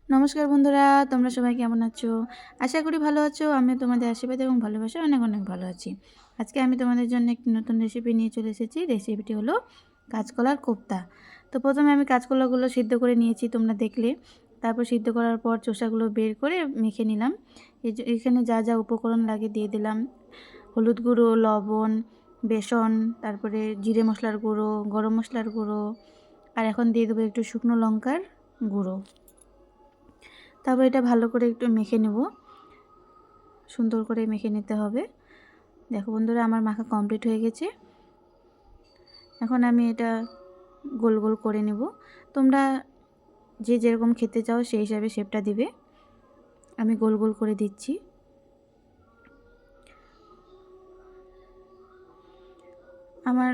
নমস্কার বন্ধুরা, তোমরা সবাই কেমন আছো? আশা করি ভালো আছো। আমিও তোমাদের আশীর্বাদ এবং ভালোবাসায় অনেক অনেক ভালো আছি। আজকে আমি তোমাদের জন্য একটি নতুন রেসিপি নিয়ে চলে এসেছি। রেসিপিটি হলো কাঁচকলার কোপ্তা। তো প্রথমে আমি কাঁচকলাগুলো সিদ্ধ করে নিয়েছি, তোমরা দেখলে। তারপর সিদ্ধ করার পর চোসাগুলো বের করে মেখে নিলাম। এখানে যা যা উপকরণ লাগে দিয়ে দিলাম: হলুদ গুঁড়ো, লবণ, বেসন, তারপরে জিরে মশলার গুঁড়ো, গরম মশলার গুঁড়ো, আর এখন দিয়ে দেবো একটু শুকনো লঙ্কার গুঁড়ো। তারপর এটা ভালো করে একটু মেখে নেব, সুন্দর করে মেখে নিতে হবে। দেখো বন্ধুরা, আমার মাখা কমপ্লিট হয়ে গেছে। এখন আমি এটা গোল গোল করে নেব। তোমরা যে যেরকম খেতে চাও সেই হিসাবে শেপটা দিবে। আমি গোল গোল করে দিচ্ছি। আমার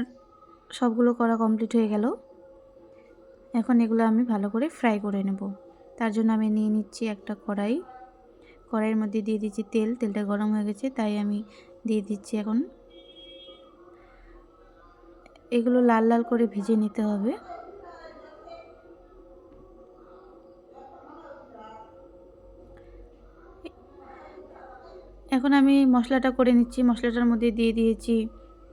সবগুলো করা কমপ্লিট হয়ে গেল। এখন এগুলো আমি ভালো করে ফ্রাই করে নেব। তার জন্য আমি নিয়ে নিচ্ছি একটা কড়াইয়ের মধ্যে দিয়ে দিচ্ছি তেল। তেলটা গরম হয়ে গেছে, তাই আমি দিয়ে দিচ্ছি। এখন এগুলো লাল লাল করে ভেজে নিতে হবে। এখন আমি মশলাটা করে নিচ্ছি। মশলাটার মধ্যে দিয়ে দিয়েছি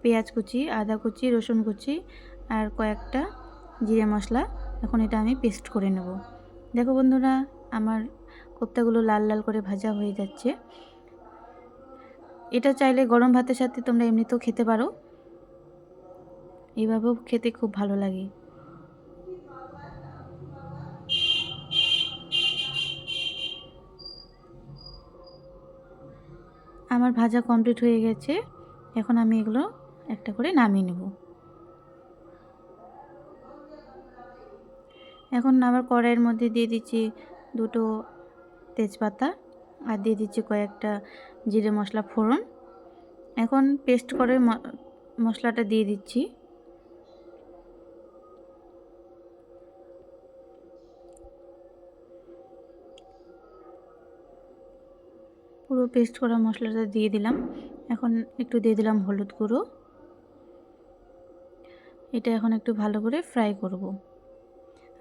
পেঁয়াজ কুচি, আদা কুচি, রসুন কুচি আর কয়েকটা জিরে মশলা। এখন এটা আমি পেস্ট করে নেব। দেখো বন্ধুরা, আমার কোপ্তাগুলো লাল লাল করে ভাজা হয়ে যাচ্ছে। এটা চাইলে গরম ভাতের সাথে তোমরা এমনিতেও খেতে পারো, এইভাবেও খেতে খুব ভালো লাগে। আমার ভাজা কমপ্লিট হয়ে গেছে। এখন আমি এগুলো একটা করে নামিয়ে নেব। এখন আবার কড়াইয়ের মধ্যে দিয়ে দিচ্ছি দুটো তেজপাতা আর দিয়ে দিচ্ছি কয়েকটা জিরে মশলা ফোড়ন। এখন পেস্ট করে মশলাটা দিয়ে দিচ্ছি। পুরো পেস্ট করা মশলাটা দিয়ে দিলাম। এখন একটু দিয়ে দিলাম হলুদ গুঁড়ো। এটা এখন একটু ভালো করে ফ্রাই করব।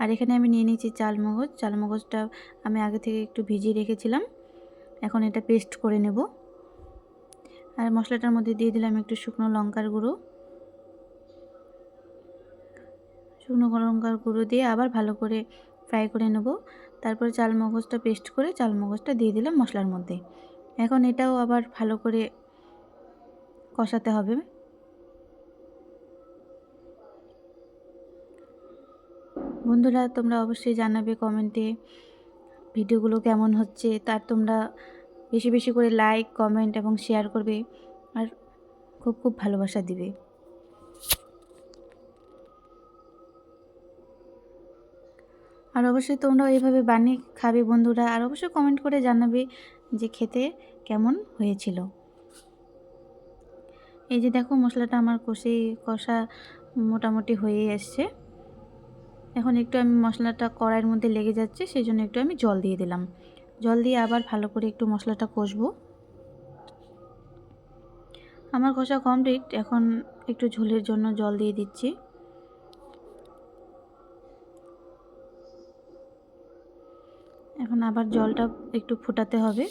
আর এখানে আমি নিয়ে নিয়েছি চালমগজ। চালমগজটা আমি আগে থেকে একটু ভিজিয়ে রেখেছিলাম। এখন এটা পেস্ট করে নেব। আর মশলাটার মধ্যে দিয়ে দিলাম একটু শুকনো লঙ্কার গুঁড়ো। শুকনো লঙ্কার গুঁড়ো দিয়ে আবার ভালো করে ফ্রাই করে নেব। তারপরে চালমগজটা পেস্ট করে চালমগজটা দিয়ে দিলাম মশলার মধ্যে। এখন এটাও আবার ভালো করে কষাতে হবে। বন্ধুরা, তোমরা অবশ্যই জানাবে কমেন্টে ভিডিওগুলো কেমন হচ্ছে। তার তোমরা বেশি বেশি করে লাইক, কমেন্ট এবং শেয়ার করবে আর খুব খুব ভালোবাসা দিবে। আর অবশ্যই তোমরাও এইভাবে বানিয়ে খাবে বন্ধুরা। আর অবশ্যই কমেন্ট করে জানাবে যে খেতে কেমন হয়েছিল। এই যে দেখো, মশলাটা আমার কষা মোটামুটি হয়ে এসছে। এখন একটু আমি মশলাটা কড়াইয়ের মধ্যে লেগে যাচ্ছে, সেই জন্য একটু আমি জল দিয়ে দিলাম। জল দিয়ে আবার ভালো করে একটু মশলাটা কষবো। আমার কষা কমপ্লিট। এখন একটু ঝোলের জন্য জল দিয়ে দিচ্ছি। এখন আবার জলটা একটু ফোটাতে হবে।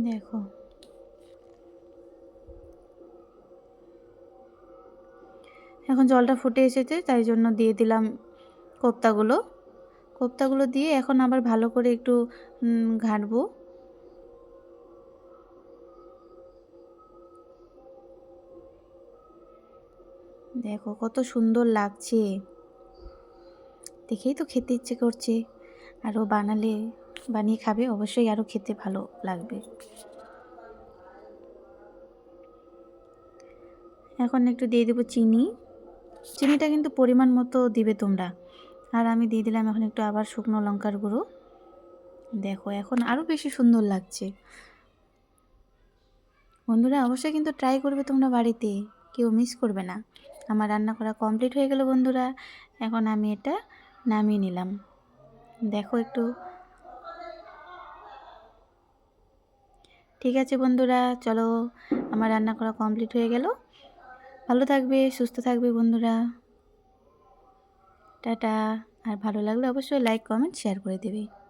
দেখো, এখন জলটা ফুটে এসেছে, তাই জন্য দিয়ে দিলাম কোপ্তাগুলো। কোপ্তাগুলো দিয়ে এখন আবার ভালো করে একটু ঘাঁটবো। দেখো কত সুন্দর লাগছে, দেখেই তো খেতে ইচ্ছে করছে। আরও বানিয়ে খাবে, অবশ্যই আরও খেতে ভালো লাগবে। এখন একটু দিয়ে দেবো চিনি। চিনিটা কিন্তু পরিমাণ মতো দিবে তোমরা। আর আমি দিয়ে দিলাম এখন একটু আবার শুকনো লঙ্কার গুঁড়ো। দেখো, এখন আরও বেশি সুন্দর লাগছে। বন্ধুরা, অবশ্যই কিন্তু ট্রাই করবে তোমরা বাড়িতে, কেউ মিস করবে না। আমার রান্না করা কমপ্লিট হয়ে গেল বন্ধুরা। এখন আমি এটা নামিয়ে নিলাম। দেখো একটু ঠিক আছে বন্ধুরা, চলো আমার রান্না করা কমপ্লিট হয়ে গেল। ভালো থাকবে, সুস্থ থাকবে বন্ধুরা। টাটা। আর ভালো লাগলে অবশ্যই লাইক, কমেন্ট, শেয়ার করে দেবে।